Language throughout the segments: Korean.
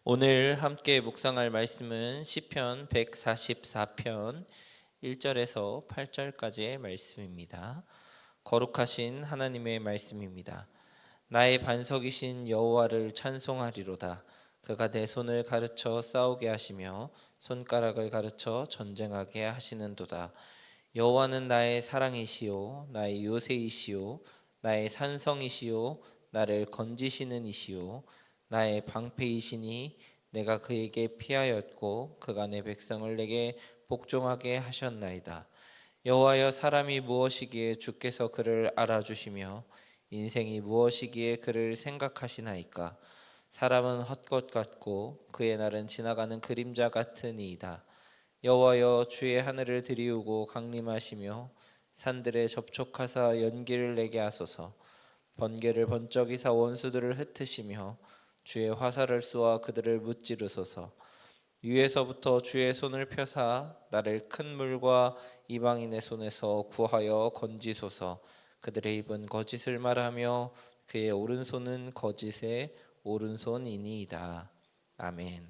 오늘 함께 묵상할 말씀은 시편 144편 1절에서 8절까지의 말씀입니다. 거룩하신 하나님의 말씀입니다. 나의 반석이신 여호와를 찬송하리로다. 그가 내 손을 가르쳐 싸우게 하시며 손가락을 가르쳐 전쟁하게 하시는도다. 여호와는 나의 사랑이시요 나의 요새이시요 나의 산성이시요 나를 건지시는 이시요 나의 방패이시니 내가 그에게 피하였고 그가 내 백성을 내게 복종하게 하셨나이다. 여호와여, 사람이 무엇이기에 주께서 그를 알아주시며 인생이 무엇이기에 그를 생각하시나이까. 사람은 헛것 같고 그의 날은 지나가는 그림자 같으니이다. 여호와여, 주의 하늘을 들이우고 강림하시며 산들에 접촉하사 연기를 내게 하소서. 번개를 번쩍이사 원수들을 흩으시며 주의 화살을 쏘아 그들을 무찌르소서. 위에서부터 주의 손을 펴사 나를 큰 물과 이방인의 손에서 구하여 건지소서. 그들의 입은 거짓을 말하며 그의 오른손은 거짓의 오른손이니이다. 아멘.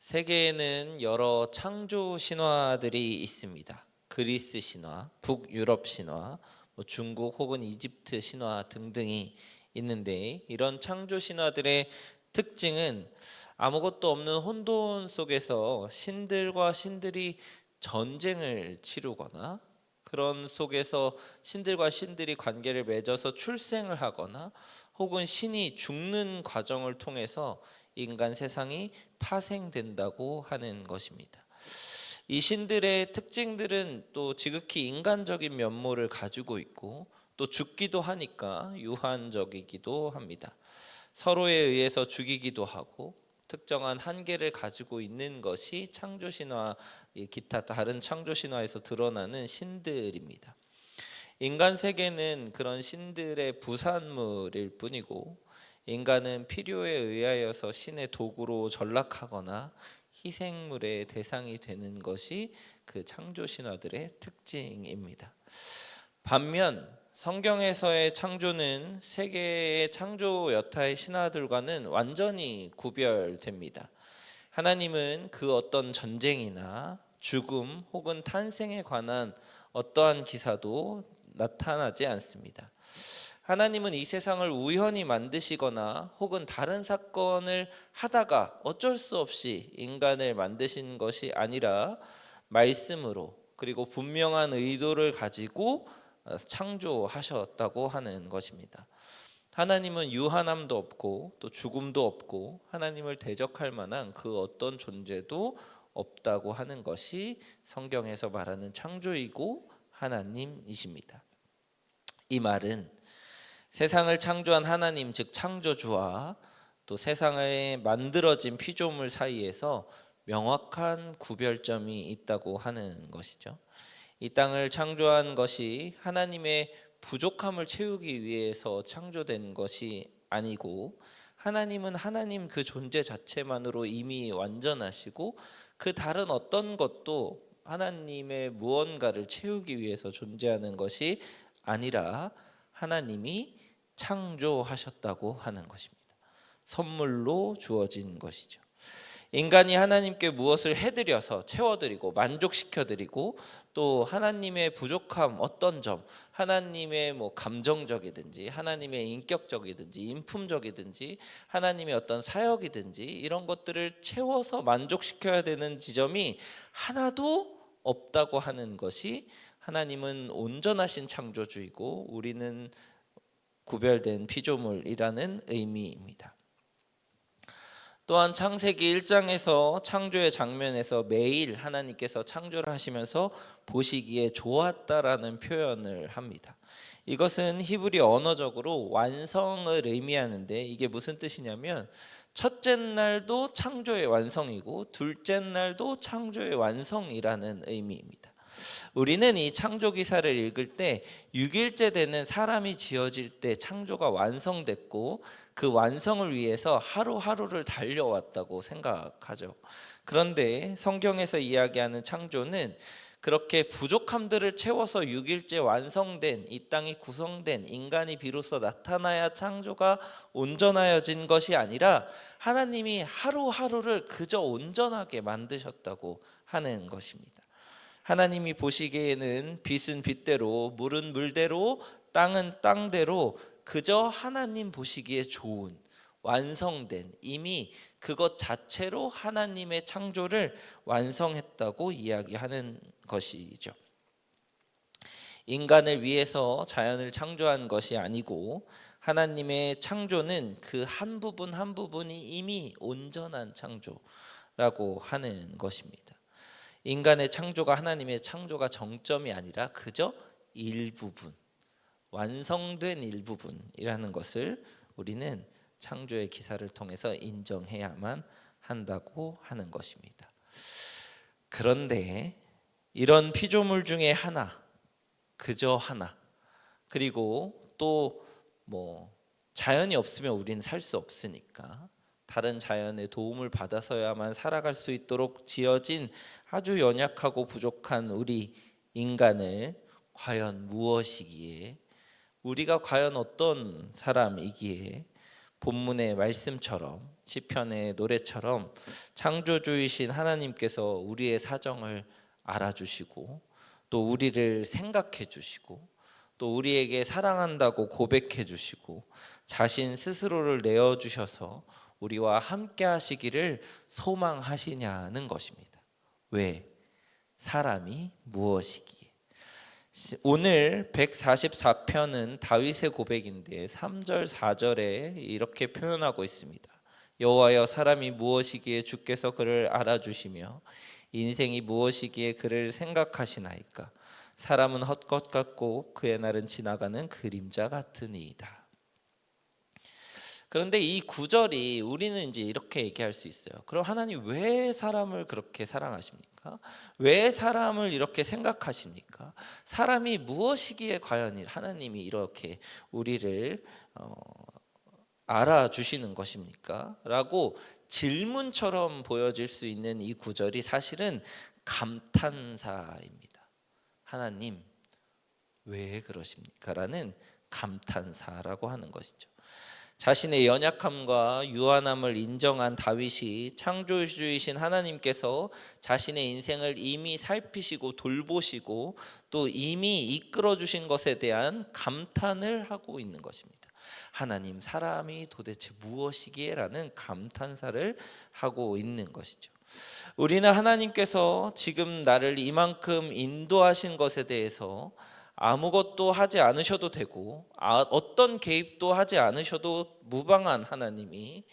세계에는 여러 창조 신화들이 있습니다. 그리스 신화, 북유럽 신화, 중국 혹은 이집트 신화 등등이 있는데, 이런 창조 신화들의 특징은 아무것도 없는 혼돈 속에서 신들과 신들이 전쟁을 치르거나, 그런 속에서 신들과 신들이 관계를 맺어서 출생을 하거나, 혹은 신이 죽는 과정을 통해서 인간 세상이 파생된다고 하는 것입니다. 이 신들의 특징들은 또 지극히 인간적인 면모를 가지고 있고, 또 죽기도 하니까 유한적이기도 합니다. 서로에 의해서 죽이기도 하고, 특정한 한계를 가지고 있는 것이 창조신화, 기타 다른 창조신화에서 드러나는 신들입니다. 인간 세계는 그런 신들의 부산물일 뿐이고, 인간은 필요에 의하여서 신의 도구로 전락하거나 희생물의 대상이 되는 것이 그 창조 신화들의 특징입니다. 반면 성경에서의 창조는 세계의 창조 여타의 신화들과는 완전히 구별됩니다. 하나님은 그 어떤 전쟁이나 죽음 혹은 탄생에 관한 어떠한 기사도 나타나지 않습니다. 하나님은 이 세상을 우연히 만드시거나 혹은 다른 사건을 하다가 어쩔 수 없이 인간을 만드신 것이 아니라 말씀으로, 그리고 분명한 의도를 가지고 창조하셨다고 하는 것입니다. 하나님은 유한함도 없고 또 죽음도 없고 하나님을 대적할 만한 그 어떤 존재도 없다고 하는 것이 성경에서 말하는 창조이고 하나님이십니다. 이 말은 세상을 창조한 하나님, 즉 창조주와 또 세상에 만들어진 피조물 사이에서 명확한 구별점이 있다고 하는 것이죠. 이 땅을 창조한 것이 하나님의 부족함을 채우기 위해서 창조된 것이 아니고, 하나님은 하나님 그 존재 자체만으로 이미 완전하시고 그 다른 어떤 것도 하나님의 무언가를 채우기 위해서 존재하는 것이 아니라 하나님이 창조하셨다고 하는 것입니다. 선물로 주어진 것이죠. 인간이 하나님께 무엇을 해드려서 채워드리고 만족시켜드리고, 또 하나님의 부족함, 어떤 점, 하나님의 감정적이든지 하나님의 인격적이든지 인품적이든지 하나님의 어떤 사역이든지 이런 것들을 채워서 만족시켜야 되는 지점이 하나도 없다고 하는 것이, 하나님은 온전하신 창조주이고 우리는 구별된 피조물이라는 의미입니다. 또한 창세기 1장에서 창조의 장면에서 매일 하나님께서 창조를 하시면서 보시기에 좋았다라는 표현을 합니다. 이것은 히브리 언어적으로 완성을 의미하는데, 이게 무슨 뜻이냐면 첫째 날도 창조의 완성이고 둘째 날도 창조의 완성이라는 의미입니다. 우리는 이 창조 기사를 읽을 때 6일째 되는 사람이 지어질 때 창조가 완성됐고 그 완성을 위해서 하루하루를 달려왔다고 생각하죠. 그런데 성경에서 이야기하는 창조는 그렇게 부족함들을 채워서 6일째 완성된 이 땅이 구성된 인간이 비로소 나타나야 창조가 온전하여진 것이 아니라 하나님이 하루하루를 그저 온전하게 만드셨다고 하는 것입니다. 하나님이 보시기에는 빛은 빛대로, 물은 물대로, 땅은 땅대로 그저 하나님 보시기에 좋은, 완성된, 이미 그것 자체로 하나님의 창조를 완성했다고 이야기하는 것이죠. 인간을 위해서 자연을 창조한 것이 아니고 하나님의 창조는 그 한 부분 한 부분이 이미 온전한 창조라고 하는 것입니다. 인간의 창조가 하나님의 창조가 정점이 아니라 그저 일부분, 완성된 일부분이라는 것을 우리는 창조의 기사를 통해서 인정해야만 한다고 하는 것입니다. 그런데 이런 피조물 중에 하나, 그저 하나, 그리고 또 자연이 없으면 우리는 살 수 없으니까 다른 자연의 도움을 받아서야만 살아갈 수 있도록 지어진 아주 연약하고 부족한 우리 인간을 과연 무엇이기에, 우리가 과연 어떤 사람이기에 본문의 말씀처럼 시편의 노래처럼 창조주이신 하나님께서 우리의 사정을 알아주시고 또 우리를 생각해 주시고 또 우리에게 사랑한다고 고백해 주시고 자신 스스로를 내어주셔서 우리와 함께 하시기를 소망하시냐는 것입니다. 왜? 사람이 무엇이기에. 오늘 144편은 다윗의 고백인데 3절 4절에 이렇게 표현하고 있습니다. 여호와여, 사람이 무엇이기에 주께서 그를 알아주시며 인생이 무엇이기에 그를 생각하시나이까. 사람은 헛것 같고 그의 날은 지나가는 그림자 같으니이다. 그런데 이 구절이 우리는 이제 이렇게 얘기할 수 있어요. 그럼 하나님 왜 사람을 그렇게 사랑하십니까? 왜 사람을 이렇게 생각하십니까? 사람이 무엇이기에 과연 하나님이 이렇게 우리를 알아주시는 것입니까? 라고 질문처럼 보여질 수 있는 이 구절이 사실은 감탄사입니다. 하나님 왜 그러십니까? 라는 감탄사라고 하는 것이죠. 자신의 연약함과 유한함을 인정한 다윗이 창조주이신 하나님께서 자신의 인생을 이미 살피시고 돌보시고 또 이미 이끌어 주신 것에 대한 감탄을 하고 있는 것입니다. 하나님, 사람이 도대체 무엇이기에? 라는 감탄사를 하고 있는 것이죠. 우리는 하나님께서 지금 나를 이만큼 인도하신 것에 대해서 아무것도 하지 않으셔도 되고 어떤 개입도 하지 않으셔도 무방한 하나님이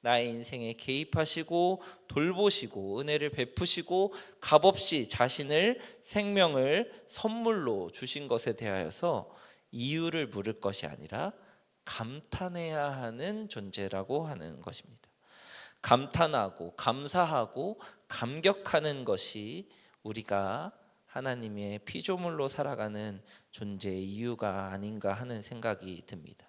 나의 인생에 개입하시고 돌보시고 은혜를 베푸시고 값없이 자신을 생명을 선물로 주신 것에 대하여서 이유를 물을 것이 아니라 감탄해야 하는 존재라고 하는 것입니다. 감탄하고 감사하고 감격하는 것이 우리가 하나님의 피조물로 살아가는 존재의 이유가 아닌가 하는 생각이 듭니다.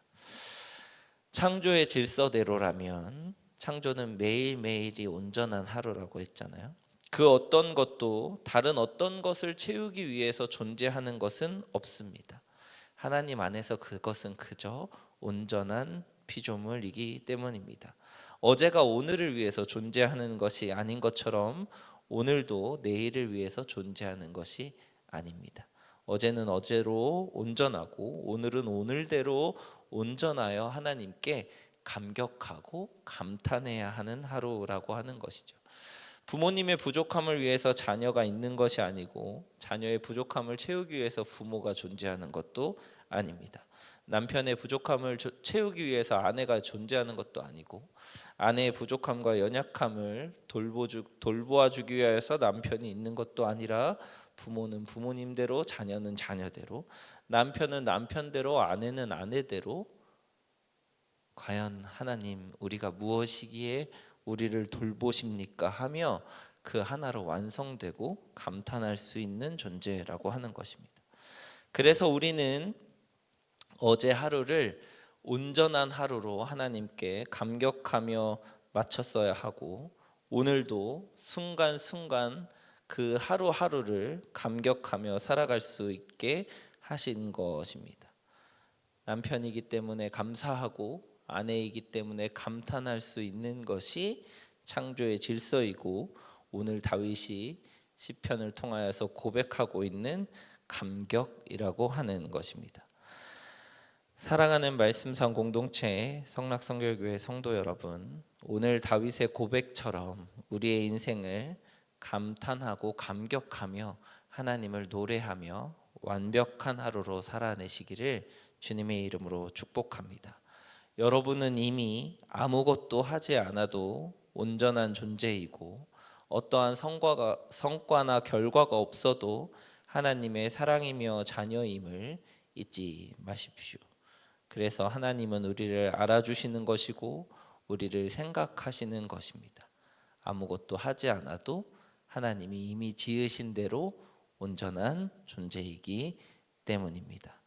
창조의 질서대로라면 창조는 매일매일이 온전한 하루라고 했잖아요. 그 어떤 것도 다른 어떤 것을 채우기 위해서 존재하는 것은 없습니다. 하나님 안에서 그것은 그저 온전한 피조물이기 때문입니다. 어제가 오늘을 위해서 존재하는 것이 아닌 것처럼 오늘도 내일을 위해서 존재하는 것이 아닙니다. 어제는 어제로 온전하고 오늘은 오늘대로 온전하여 하나님께 감격하고 감탄해야 하는 하루라고 하는 것이죠. 부모님의 부족함을 위해서 자녀가 있는 것이 아니고 자녀의 부족함을 채우기 위해서 부모가 존재하는 것도 아닙니다. 남편의 부족함을 채우기 위해서 아내가 존재하는 것도 아니고 아내의 부족함과 연약함을 돌보아주기 위해서 남편이 있는 것도 아니라 부모는 부모님대로 자녀는 자녀대로 남편은 남편대로 아내는 아내대로 과연 하나님 우리가 무엇이기에 우리를 돌보십니까 하며 그 하나로 완성되고 감탄할 수 있는 존재라고 하는 것입니다. 그래서 우리는 어제 하루를 온전한 하루로 하나님께 감격하며 마쳤어야 하고 오늘도 순간순간 그 하루하루를 감격하며 살아갈 수 있게 하신 것입니다. 남편이기 때문에 감사하고 아내이기 때문에 감탄할 수 있는 것이 창조의 질서이고, 오늘 다윗이 시편을 통하여서 고백하고 있는 감격이라고 하는 것입니다. 사랑하는 말씀상 공동체 성락성결교회 성도 여러분, 오늘 다윗의 고백처럼 우리의 인생을 감탄하고 감격하며 하나님을 노래하며 완벽한 하루로 살아내시기를 주님의 이름으로 축복합니다. 여러분은 이미 아무것도 하지 않아도 온전한 존재이고, 어떠한 성과나 결과가 없어도 하나님의 사랑이며 자녀임을 잊지 마십시오. 그래서 하나님은 우리를 알아주시는 것이고 우리를 생각하시는 것입니다. 아무것도 하지 않아도 하나님이 이미 지으신 대로 온전한 존재이기 때문입니다.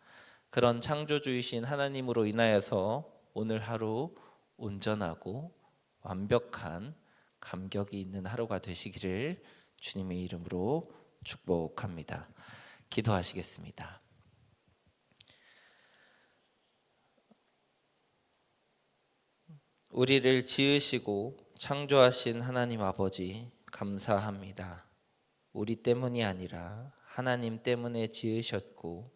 그런 창조주이신 하나님으로 인하여서 오늘 하루 온전하고 완벽한 감격이 있는 하루가 되시기를 주님의 이름으로 축복합니다. 기도하시겠습니다. 우리를 지으시고 창조하신 하나님 아버지, 감사합니다. 우리 때문이 아니라 하나님 때문에 지으셨고,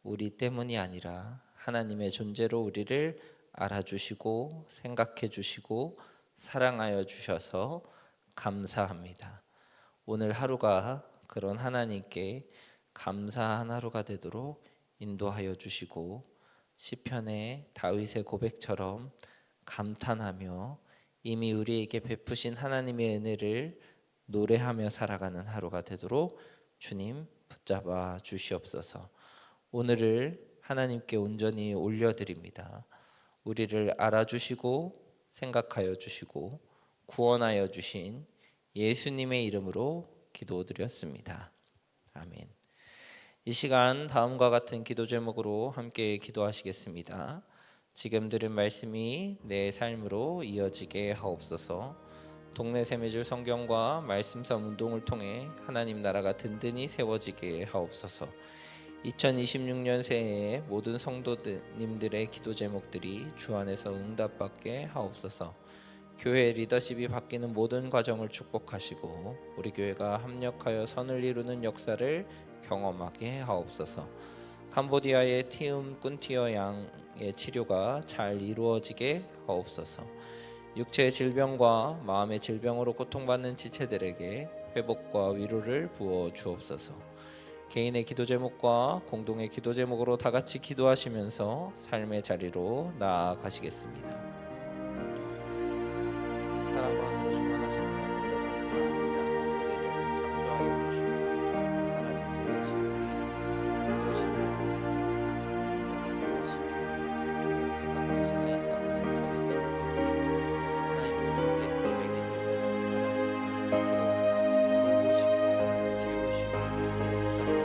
우리 때문이 아니라 하나님의 존재로 우리를 알아주시고 생각해 주시고 사랑하여 주셔서 감사합니다. 오늘 하루가 그런 하나님께 감사한 하루가 되도록 인도하여 주시고, 시편의 다윗의 고백처럼 감탄하며 이미 우리에게 베푸신 하나님의 은혜를 노래하며 살아가는 하루가 되도록 주님 붙잡아 주시옵소서. 오늘을 하나님께 온전히 올려드립니다. 우리를 알아주시고 생각하여 주시고 구원하여 주신 예수님의 이름으로 기도드렸습니다. 아멘. 이 시간 다음과 같은 기도 제목으로 함께 기도하시겠습니다. 지금 들은 말씀이 내 삶으로 이어지게 하옵소서. 동네 세미줄 성경과 말씀섬 운동을 통해 하나님 나라가 든든히 세워지게 하옵소서. 2026년 새해에 모든 성도님들의 기도 제목들이 주 안에서 응답받게 하옵소서. 교회 리더십이 바뀌는 모든 과정을 축복하시고 우리 교회가 합력하여 선을 이루는 역사를 경험하게 하옵소서. 캄보디아의 티움 꾼티어 양의 치료가 잘 이루어지게 하옵소서. 육체의 질병과 마음의 질병으로 고통받는 지체들에게 회복과 위로를 부어 주옵소서. 개인의 기도 제목과 공동의 기도 제목으로 다 같이 기도하시면서 삶의 자리로 나아가시겠습니다. 사랑과 하나님 충만하신 하나님을 감사합니다. 우리를 창조하여 주시고 사랑을 도우시기에 도우시며 풍자가 무엇이기에 주를 생각하시나이까 하는 다윗의 고백이 하나님의 고백이 되며 하나님 돌보시고 채우시고 역사하고 내 하루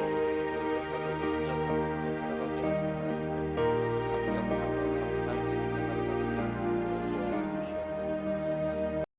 온전한 하루 살아가게 하신 하나님